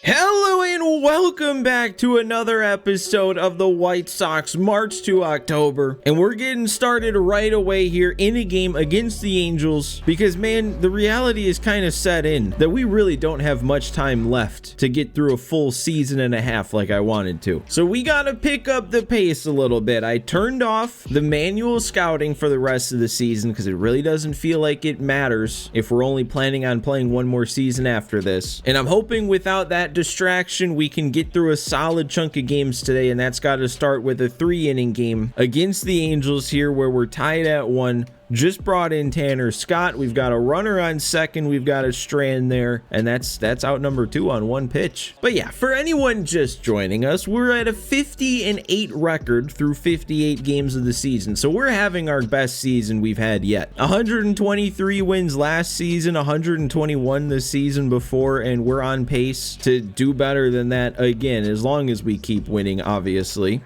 Hello and welcome back to another episode of the White Sox March to October, and we're getting started right away here in a game against the Angels because, man, the reality is kind of set in that we really don't have much time left to get through a full season and a half like I wanted to. So we gotta pick up the pace a little bit. I turned off the manual scouting for the rest of the season because it really doesn't feel like it matters if we're only planning on playing one more season after this, and I'm hoping without that distraction we can get through a solid chunk of games today, and that's got to start with a 3-inning game against the Angels here where we're tied at 1. Just brought in Tanner Scott. We've got a runner on second. We've got a strand there, and that's out number 2 on 1 pitch. But yeah, for anyone just joining us, we're at a 50-8 record through 58 games of the season. So we're having our best season we've had yet. 123 wins last season, 121 the season before, and we're on pace to do better than that again, as long as we keep winning, obviously.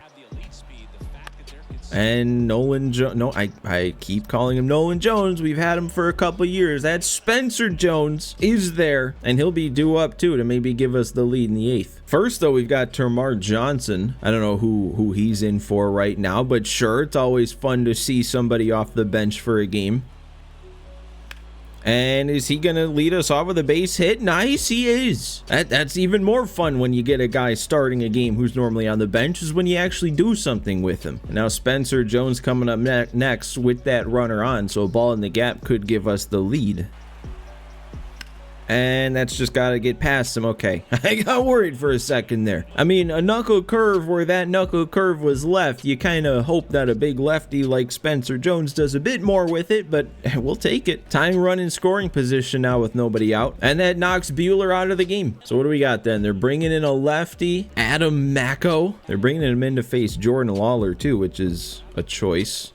And I keep calling him Nolan Jones. We've had him for a couple years. That Spencer Jones is there, and he'll be due up too to maybe give us the lead in the 8th. First, though, we've got Termarr Johnson. I don't know who he's in for right now, but sure, it's always fun to see somebody off the bench for a game. And is he going to lead us off with a base hit? Nice, he is. That's even more fun when you get a guy starting a game who's normally on the bench, is when you actually do something with him. And now Spencer Jones coming up next with that runner on, so a ball in the gap could give us the lead. And that's just got to get past him. Okay, I got worried for a second there. I mean, a knuckle curve where that knuckle curve was left, you kind of hope that a big lefty like Spencer Jones does a bit more with it, but we'll take it. Tying run in scoring position now with nobody out, and that knocks Buehler out of the game. So what do we got then? They're bringing in a lefty, Adam Macko. They're bringing him in to face Jordan Lawler too, which is a choice.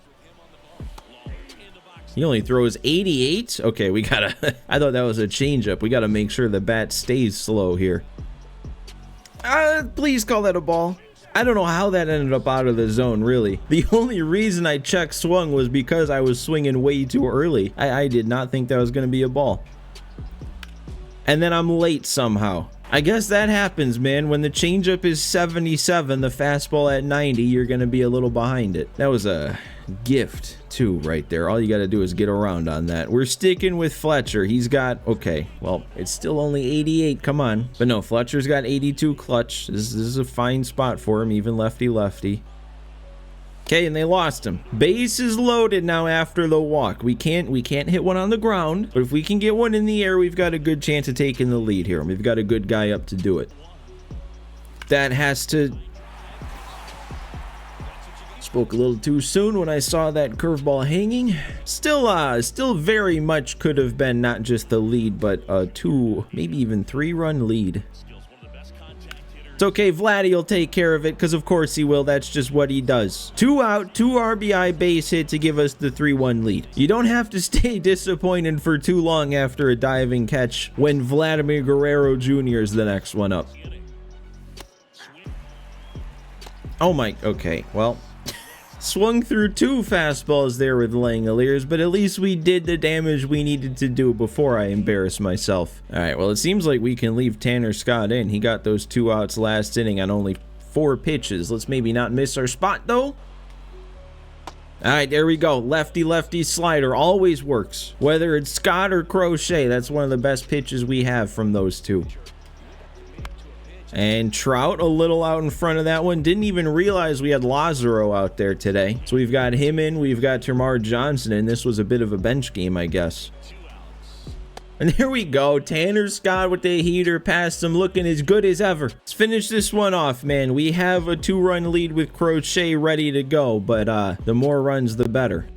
He only throws 88. Okay, we gotta I thought that was a changeup. We gotta make sure the bat stays slow here. Please call that a ball. I don't know how that ended up out of the zone, really. The only reason I check swung was because I was swinging way too early. I did not think that was gonna be a ball. And then I'm late somehow. I guess that happens, man. When the changeup is 77, the fastball at 90, you're gonna be a little behind it. That was a gift too right there. All you got to do is get around on that. We're sticking with Fletcher. He's got, okay, well, it's still only 88. Come on. But no, Fletcher's got 82 clutch. This is a fine spot for him, even lefty. Okay, and they lost him. Base is loaded now after the walk. We can't hit one on the ground, but if we can get one in the air, we've got a good chance of taking the lead here. We've got a good guy up to do it. That has to... Spoke a little too soon when I saw that curveball hanging. Still very much could have been not just the lead, but a 2, maybe even 3-run lead. It's okay, Vladdy will take care of it, because of course he will. That's just what he does. 2 out, 2 RBI base hit to give us the 3-1 lead. You don't have to stay disappointed for too long after a diving catch when Vladimir Guerrero Jr. is the next one up. Oh my, okay, well... Swung through 2 fastballs there with Langoliers, but at least we did the damage we needed to do before I embarrassed myself. Alright, well, it seems like we can leave Tanner Scott in. He got those 2 outs last inning on only 4 pitches. Let's maybe not miss our spot, though. Alright, there we go. Lefty slider always works. Whether it's Scott or Crochet, that's one of the best pitches we have from those 2. And Trout a little out in front of that one. Didn't even realize we had Lazaro out there today. So we've got him in. We've got Termarr Johnson in. This was a bit of a bench game, I guess. And there we go. Tanner Scott with the heater past him, looking as good as ever. Let's finish this one off, man. We have a 2-run lead with Crochet ready to go, but the more runs, the better.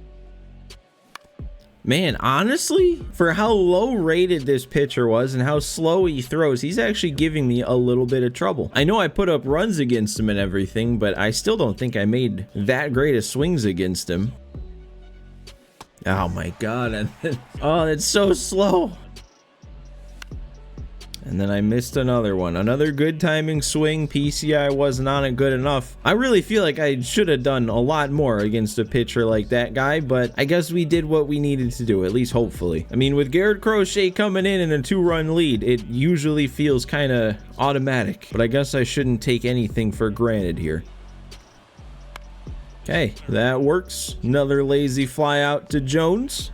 Man, honestly, for how low rated this pitcher was and how slow he throws, he's actually giving me a little bit of trouble. I know I put up runs against him and everything, but I still don't think I made that great of swings against him. Oh my god. Oh, it's so slow. And then I missed another one. Another good timing swing. PCI wasn't on it good enough. I really feel like I should have done a lot more against a pitcher like that guy, but I guess we did what we needed to do, at least hopefully. I mean, with Garrett Crochet coming in a 2-run lead, it usually feels kind of automatic, but I guess I shouldn't take anything for granted here. Okay, that works. Another lazy fly out to Jones.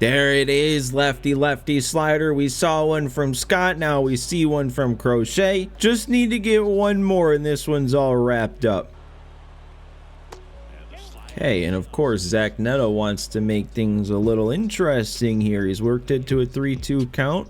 There it is, lefty slider. We saw one from Scott, now we see one from Crochet. Just need to get one more and this one's all wrapped up. Okay, and of course Zach Neto wants to make things a little interesting here. He's worked it to a 3-2 count.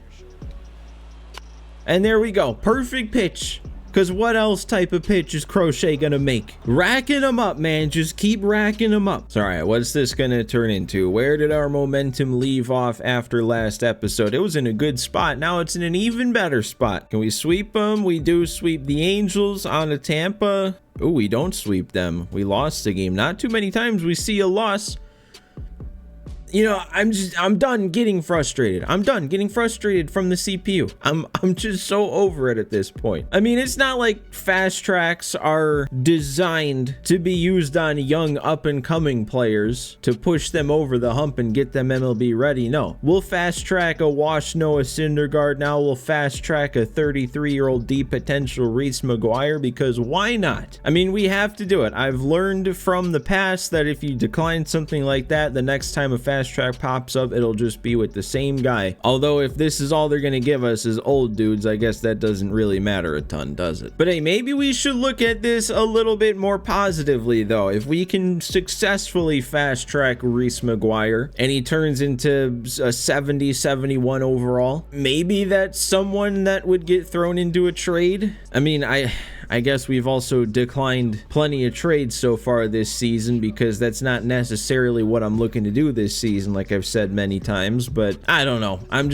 And there we go, perfect pitch. Because what else type of pitch is Crochet gonna make? Racking them up, man. Just keep racking them up. So, all right, what's this gonna turn into? Where did our momentum leave off after last episode? It was in a good spot. Now it's in an even better spot. Can we sweep them? We do sweep the Angels on to Tampa. Oh, we don't sweep them. We lost the game. Not too many times we see a loss. You know, I'm done getting frustrated. I'm done getting frustrated from the CPU. I'm just so over it at this point. I mean, it's not like fast tracks are designed to be used on young up and coming players to push them over the hump and get them MLB ready. No, we'll fast track a Wash Noah Syndergaard. Now we'll fast track a 33-year-old deep potential Reese McGuire, because why not? I mean, we have to do it. I've learned from the past that if you decline something like that, the next time a fast track pops up, it'll just be with the same guy. Although if this is all they're gonna give us is old dudes, I guess that doesn't really matter a ton, does it? But hey, maybe we should look at this a little bit more positively though. If we can successfully fast track Reese McGuire and he turns into a 70-71 overall, maybe that's someone that would get thrown into a trade. I mean, I guess we've also declined plenty of trades so far this season, because that's not necessarily what I'm looking to do this season, like I've said many times. But I don't know, I'm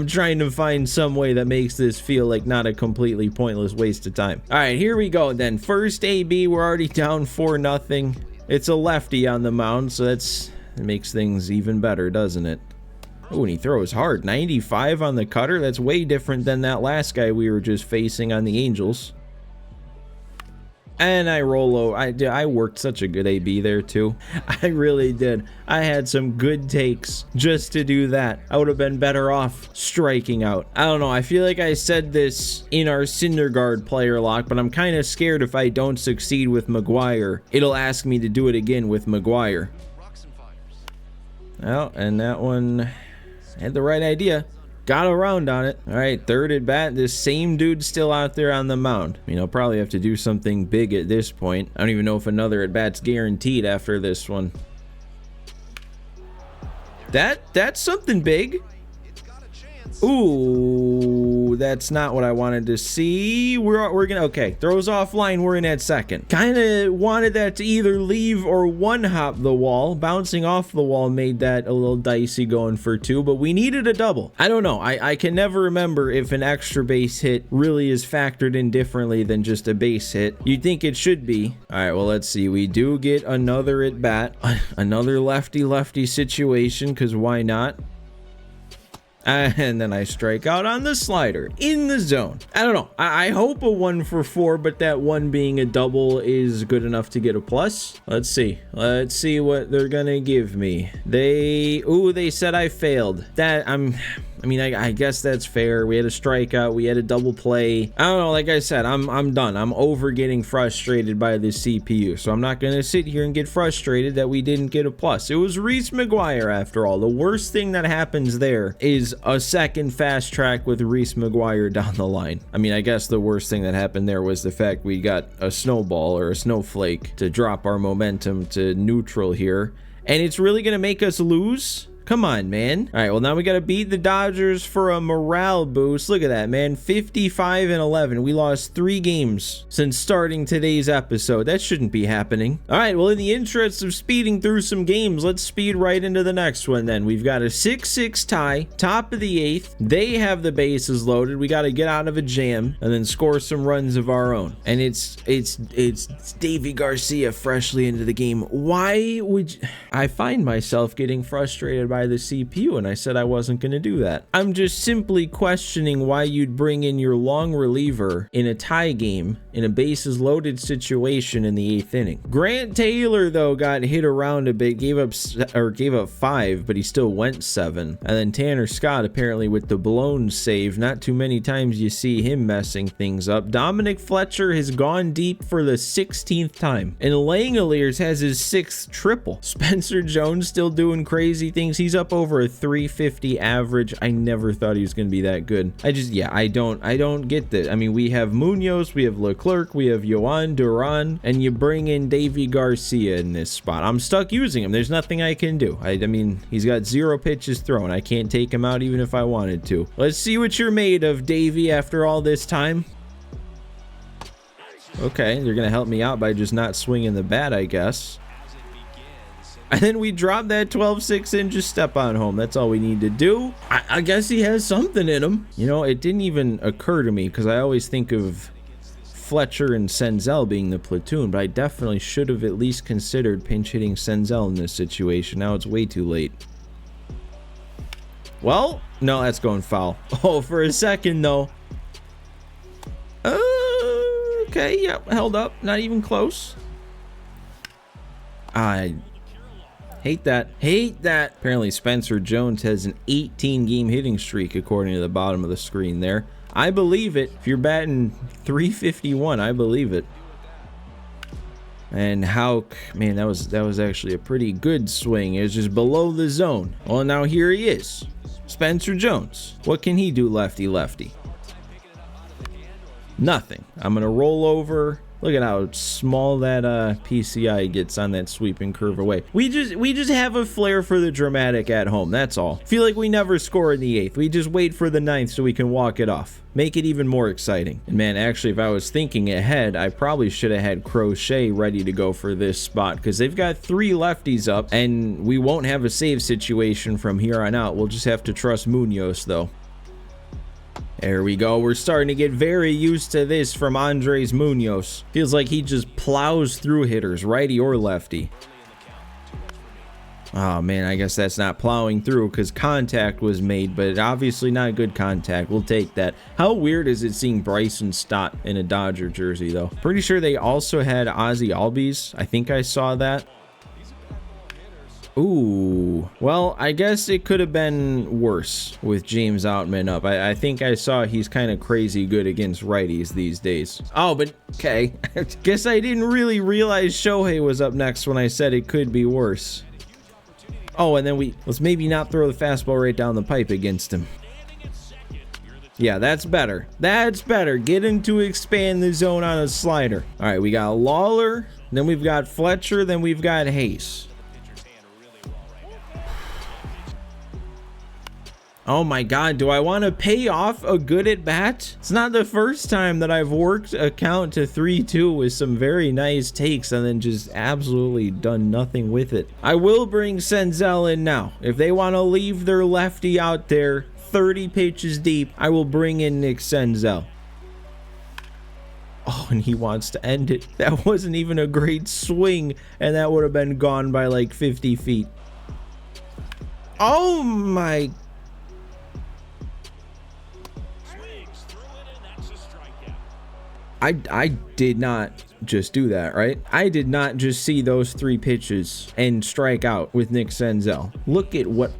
trying to find some way that makes this feel like not a completely pointless waste of time. All right, here we go then. First AB, we're already down 4-0. It's a lefty on the mound, so it makes things even better, doesn't it? Oh, and he throws hard. 95 on the cutter. That's way different than that last guy we were just facing on the Angels. And I roll over. I worked such a good AB there too. I really did. I had some good takes just to do that. I would have been better off striking out. I don't know. I feel like I said this in our Syndergaard player lock, but I'm kind of scared if I don't succeed with McGuire, it'll ask me to do it again with McGuire. Well, and that one had the right idea. Got around on it. All right, third at bat. This same dude's still out there on the mound. I mean, I'll probably have to do something big at this point. I don't even know if another at bat's guaranteed after this one. That's something big. Ooh, that's not what I wanted to see. We're gonna, okay, throws offline, we're in at second. Kind of wanted that to either leave or one hop the wall. Bouncing off the wall made that a little dicey going for 2, but we needed a double. I don't know, I can never remember if an extra base hit really is factored in differently than just a base hit. You'd think it should be. All right, well, let's see. We do get another at bat, another lefty situation, because why not? And then I strike out on the slider in the zone. I don't know. I hope a 1 for 4, but that one being a double is good enough to get a plus. Let's see. Let's see what they're gonna give me. They said I failed. I mean, I guess that's fair. We had a strikeout. We had a double play. I don't know. Like I said, I'm done. I'm over getting frustrated by the CPU. So I'm not going to sit here and get frustrated that we didn't get a plus. It was Reese McGuire after all. The worst thing that happens there is a second fast track with Reese McGuire down the line. I mean, I guess the worst thing that happened there was the fact we got a snowball or a snowflake to drop our momentum to neutral here. And it's really going to make us lose? Come on, man. All right, well, now we got to beat the Dodgers for a morale boost. Look at that, man. 55-11. We lost 3 games since starting today's episode. That shouldn't be happening. All right, well, in the interest of speeding through some games, let's speed right into the next one then. We've got a 6-6 tie, top of the 8th. They have the bases loaded. We got to get out of a jam and then score some runs of our own. And it's Davy Garcia freshly into the game. Why would I find myself getting frustrated by the CPU, and I said I wasn't going to do that. I'm just simply questioning why you'd bring in your long reliever in a tie game in a bases loaded situation in the 8th inning. Grant Taylor, though, got hit around a bit, gave up 5, but he still went 7. And then Tanner Scott, apparently with the blown save, not too many times you see him messing things up. Dominic Fletcher has gone deep for the 16th time, and Langoliers has his 6th triple. Spencer Jones still doing crazy things. He's up over a 350 average. I never thought he was going to be that good. I don't get that. I mean, we have Munoz, we have Leclerc, we have Yohan Duran, and you bring in Davy Garcia in this spot. I'm stuck using him. There's nothing I can do. I mean, he's got 0 pitches thrown. I can't take him out even if I wanted to. Let's see what you're made of, Davy, after all this time. Okay, you're going to help me out by just not swinging the bat, I guess. And then we drop that 12-6 and just step on home. That's all we need to do. I guess he has something in him. You know, it didn't even occur to me because I always think of Fletcher and Senzel being the platoon, but I definitely should have at least considered pinch hitting Senzel in this situation. Now it's way too late. Well, no, that's going foul. Oh, for a second, though. Okay, yep, held up. Not even close. I hate that. Hate that. Apparently, Spencer Jones has an 18-game hitting streak, according to the bottom of the screen there. I believe it. If you're batting 351, I believe it. And how, man, that was actually a pretty good swing. It was just below the zone. Well, now here he is. Spencer Jones. What can he do, lefty? Nothing. I'm going to roll over. Look at how small that PCI gets on that sweeping curve away. We just have a flair for the dramatic at home. That's all. Feel like we never score in the 8th. We just wait for the 9th so we can walk it off. Make it even more exciting. And man, actually, if I was thinking ahead, I probably should have had Crochet ready to go for this spot because they've got 3 lefties up and we won't have a save situation from here on out. We'll just have to trust Munoz though. There we go. We're starting to get very used to this from Andres Munoz. Feels like he just plows through hitters, righty or lefty. Oh man, I guess that's not plowing through because contact was made, but obviously not good contact. We'll take that. How weird is it seeing Bryson Stott in a Dodger jersey though? Pretty sure they also had Ozzy Albies. I think I saw that. Ooh, well, I guess it could have been worse with James Outman up. I think I saw he's kind of crazy good against righties these days. Oh, but okay. Guess I didn't really realize Shohei was up next when I said it could be worse. Oh, and then let's maybe not throw the fastball right down the pipe against him. Yeah, that's better. That's better. Get him to expand the zone on a slider. All right, we got Lawler, then we've got Fletcher, then we've got Hayes. Oh my God, do I want to pay off a good at bat? It's not the first time that I've worked a count to 3-2 with some very nice takes and then just absolutely done nothing with it. I will bring Senzel in now. If they want to leave their lefty out there 30 pitches deep, I will bring in Nick Senzel. Oh, and he wants to end it. That wasn't even a great swing, and that would have been gone by like 50 feet. Oh my God. I did not just do that, right? I did not just see those 3 pitches and strike out with Nick Senzel. Look at what...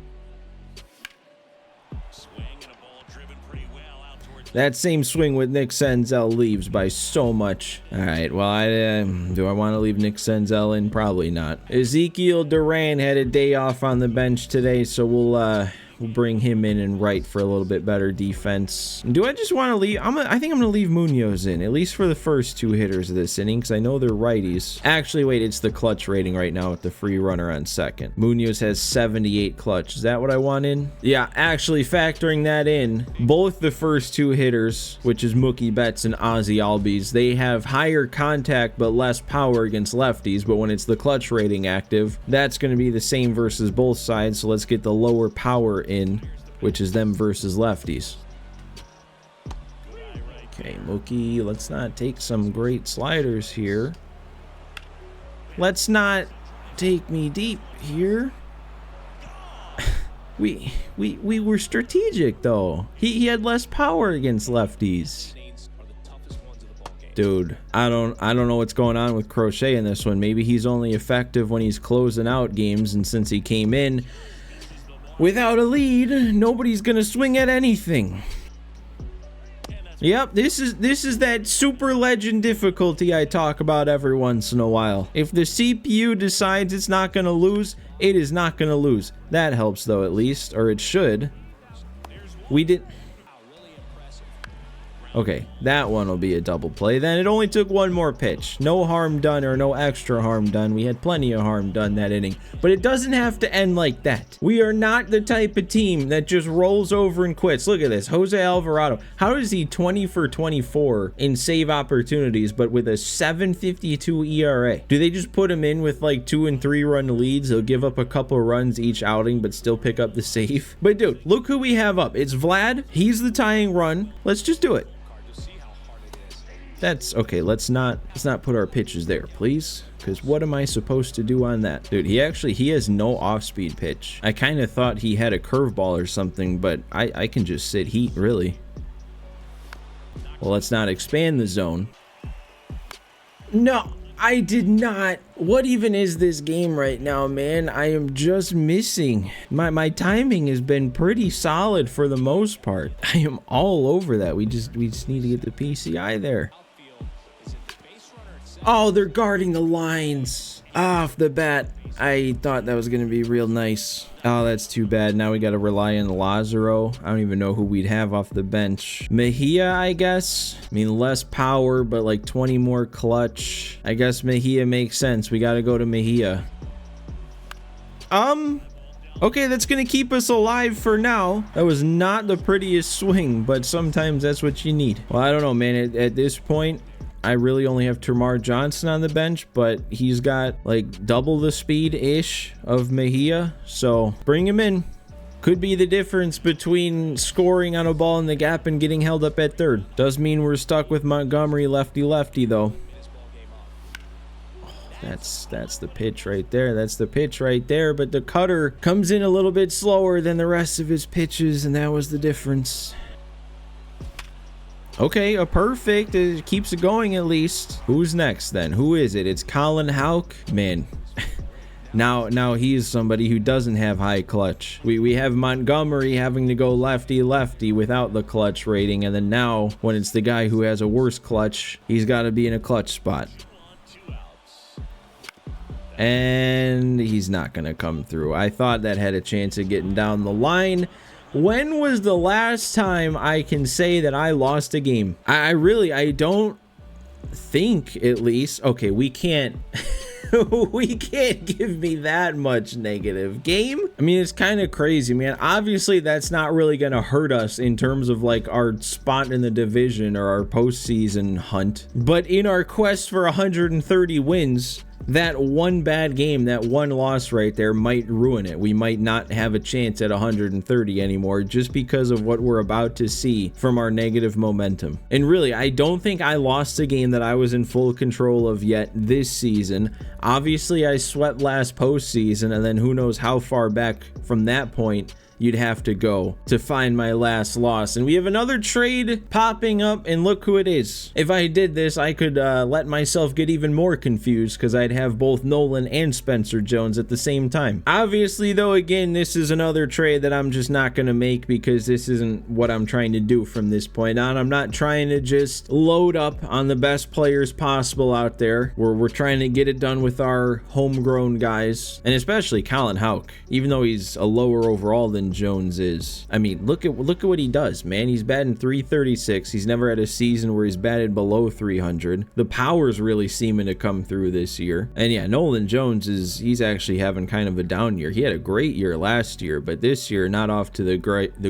That same swing with Nick Senzel leaves by so much. All right, well, do I want to leave Nick Senzel in? Probably not. Ezekiel Duran had a day off on the bench today, so we'll bring him in and right for a little bit better defense. Do I just want to leave? I think I'm going to leave Munoz in, at least for the first 2 hitters of this inning, because I know they're righties. Actually, wait, it's the clutch rating right now with the free runner on second. Munoz has 78 clutch. Is that what I want in? Yeah, actually, factoring that in, both the first 2 hitters, which is Mookie Betts and Ozzy Albies, they have higher contact but less power against lefties, but when it's the clutch rating active, that's going to be the same versus both sides, so let's get the lower power in, which is them versus lefties. Okay, Mookie, let's not take some great sliders here. Let's not take me deep here. We were strategic though. He had less power against lefties. Dude, I don't know what's going on with Crochet in this one. Maybe he's only effective when he's closing out games, and since he came in without a lead, nobody's gonna swing at anything. Yep, this is that super legend difficulty I talk about every once in a while. If the CPU decides it's not gonna lose, it is not gonna lose. That helps though, at least, or it should. We did. Okay, that one will be a double play. Then it only took one more pitch. No harm done, or no extra harm done. We had plenty of harm done that inning. But it doesn't have to end like that. We are not the type of team that just rolls over and quits. Look at this. Jose Alvarado. How is he 20 for 24 in save opportunities, but with a 7.52 ERA? Do they just put him in with like 2 and 3 run leads? He'll give up a couple runs each outing, but still pick up the save. But dude, look who we have up. It's Vlad. He's the tying run. Let's just do it. That's okay. Let's not put our pitches there, please, because what am I supposed to do on that? Dude, he has no off-speed pitch. I kind of thought he had a curveball or something, but I can just sit heat, really. Well, let's not expand the zone. No, I did not. What even is this game right now, man? I am just missing. My timing has been pretty solid for the most part. I am all over that. We just need to get the PCI there. Oh, they're guarding the lines. Off the bat, I thought that was going to be real nice. Oh, that's too bad. Now we got to rely on Lazaro. I don't even know who we'd have off the bench. Mejia, I guess. I mean, less power, but like 20 more clutch. I guess Mejia makes sense. We got to go to Mejia. Okay, that's going to keep us alive for now. That was not the prettiest swing, but sometimes that's what you need. Well, I don't know, man. At this point, I really only have Termarr Johnson on the bench, but he's got like double the speed-ish of Mejia, so bring him in. Could be the difference between scoring on a ball in the gap and getting held up at third. Does mean we're stuck with Montgomery lefty-lefty, though. That's the pitch right there. That's the pitch right there, but the cutter comes in a little bit slower than the rest of his pitches, and that was the difference. Okay, a perfect. It keeps it going at least. Who's next then? Who is it? It's Colin Houck. Man, now he is somebody who doesn't have high clutch. We have Montgomery having to go lefty-lefty without the clutch rating, and then now when it's the guy who has a worse clutch, he's got to be in a clutch spot. And he's not going to come through. I thought that had a chance of getting down the line. When was the last time I can say that I lost a game? I don't think, at least. Okay, we can't we can't give me that much negative game. I mean, it's kind of crazy, man. Obviously, that's not really going to hurt us in terms of like our spot in the division or our postseason hunt. But in our quest for 130 wins, that one bad game, that one loss right there might ruin it. We might not have a chance at 130 anymore just because of what we're about to see from our negative momentum. And really, I don't think I lost a game that I was in full control of yet this season. Obviously, I swept last postseason, and then who knows how far back from that point you'd have to go to find my last loss. And we have another trade popping up, and look who it is. If I did this, I could let myself get even more confused because I'd have both Nolan and Spencer Jones at the same time. Obviously, though, again, this is another trade that I'm just not going to make because this isn't what I'm trying to do from this point on. I'm not trying to just load up on the best players possible out there. We're trying to get it done with our homegrown guys, and especially Colin Houck, even though he's a lower overall than Jones is. I mean, look at what he does, man. He's batting .336. He's never had a season where he's batted below 300. The power's really seeming to come through this year. And yeah, Nolan Jones he's actually having kind of a down year. He had a great year last year, but this year not off to the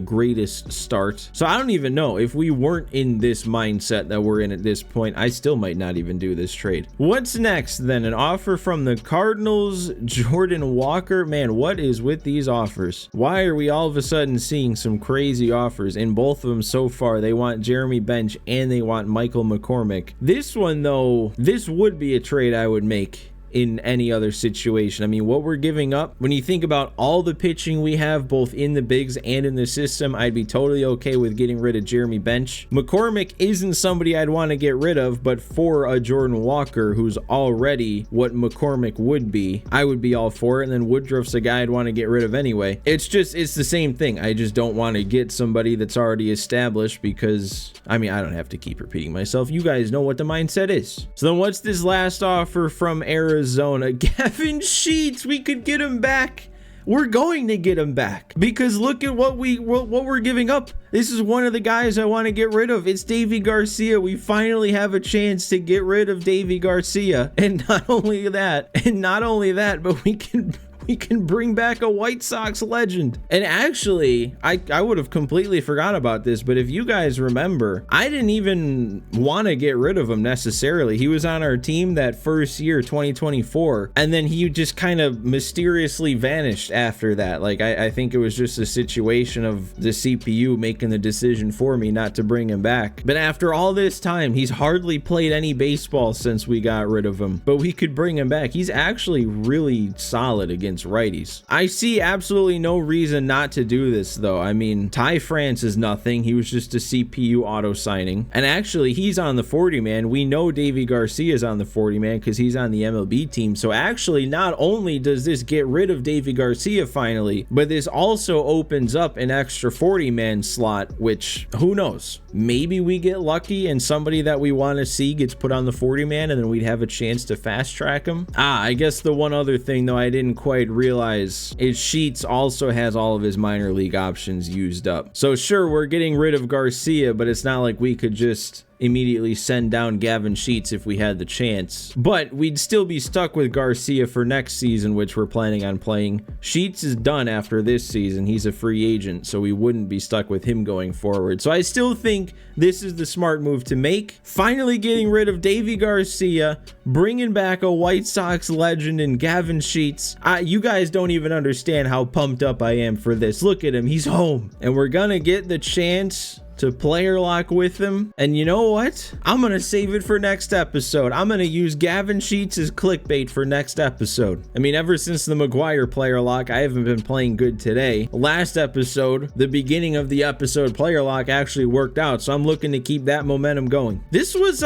greatest start. So I don't even know if we weren't in this mindset that we're in at this point, I still might not even do this trade. What's next then? An offer from the Cardinals, Jordan Walker. Man, what is with these offers? Why are we all of a sudden seeing some crazy offers? In both of them so far, they want Jeremy Bench and they want Michael McCormick. This one though, this would be a trade I would make in any other situation. I mean, what we're giving up, when you think about all the pitching we have both in the bigs and in the system, I'd be totally okay with getting rid of Jeremy Bench. McCormick isn't somebody I'd want to get rid of, but for a Jordan Walker who's already what McCormick would be, I would be all for it. And then Woodruff's a guy I'd want to get rid of anyway. It's the same thing. I just don't want to get somebody that's already established because, I mean, I don't have to keep repeating myself. You guys know what the mindset is. So then what's this last offer from Arizona? Gavin Sheets, we could get him back. We're going to get him back because look at what we're giving up. This is one of the guys I want to get rid of. It's Davy Garcia. We finally have a chance to get rid of Davy Garcia. And not only that, but we can bring back a White Sox legend. And actually, I would have completely forgot about this, but if you guys remember, I didn't even want to get rid of him necessarily. He was on our team that first year, 2024, and then he just kind of mysteriously vanished after that. Like, I think it was just a situation of the CPU making the decision for me not to bring him back. But after all this time, he's hardly played any baseball since we got rid of him, but we could bring him back. He's actually really solid against righties. I see absolutely no reason not to do this though. I mean, Ty France is nothing. He was just a CPU auto signing. And actually, he's on the 40-man. We know Davy Garcia is on the 40-man because he's on the MLB team. So actually, not only does this get rid of Davy Garcia finally, but this also opens up an extra 40-man slot, which who knows? Maybe we get lucky and somebody that we want to see gets put on the 40-man and then we'd have a chance to fast track him. I guess the one other thing though I didn't quite realize is Sheets also has all of his minor league options used up. So sure, we're getting rid of Garcia, but it's not like we could just immediately send down Gavin Sheets if we had the chance. But we'd still be stuck with Garcia for next season, which we're planning on playing. Sheets is done after this season. He's a free agent, so we wouldn't be stuck with him going forward. So I still think this is the smart move to make. Finally getting rid of Davy Garcia, bringing back a White Sox legend in Gavin Sheets. You guys don't even understand how pumped up I am for this. Look at him. He's home. And we're gonna get the chance to player lock with him. And you know what? I'm gonna save it for next episode. I'm gonna use Gavin Sheets as clickbait for next episode. I mean, ever since the McGuire player lock, I haven't been playing good today. Last episode, the beginning of the episode player lock actually worked out, so I'm looking to keep that momentum going. This was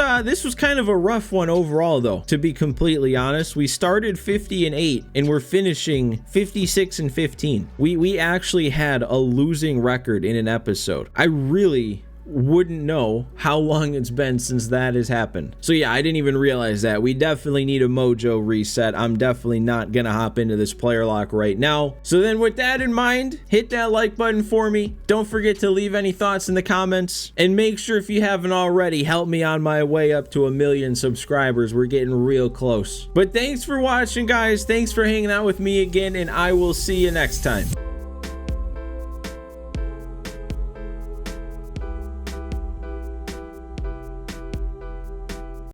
kind of a rough one overall though, to be completely honest. We started 50-8 and we're finishing 56-15. We actually had a losing record in an episode. I really wouldn't know how long it's been since that has happened. So yeah, I didn't even realize that. We definitely need a mojo reset. I'm definitely not gonna hop into this player lock right now. So then with that in mind, hit that like button for me. Don't forget to leave any thoughts in the comments, and make sure, if you haven't already, help me on my way up to 1 million subscribers. We're getting real close. But thanks for watching, guys. Thanks for hanging out with me again, and I will see you next time.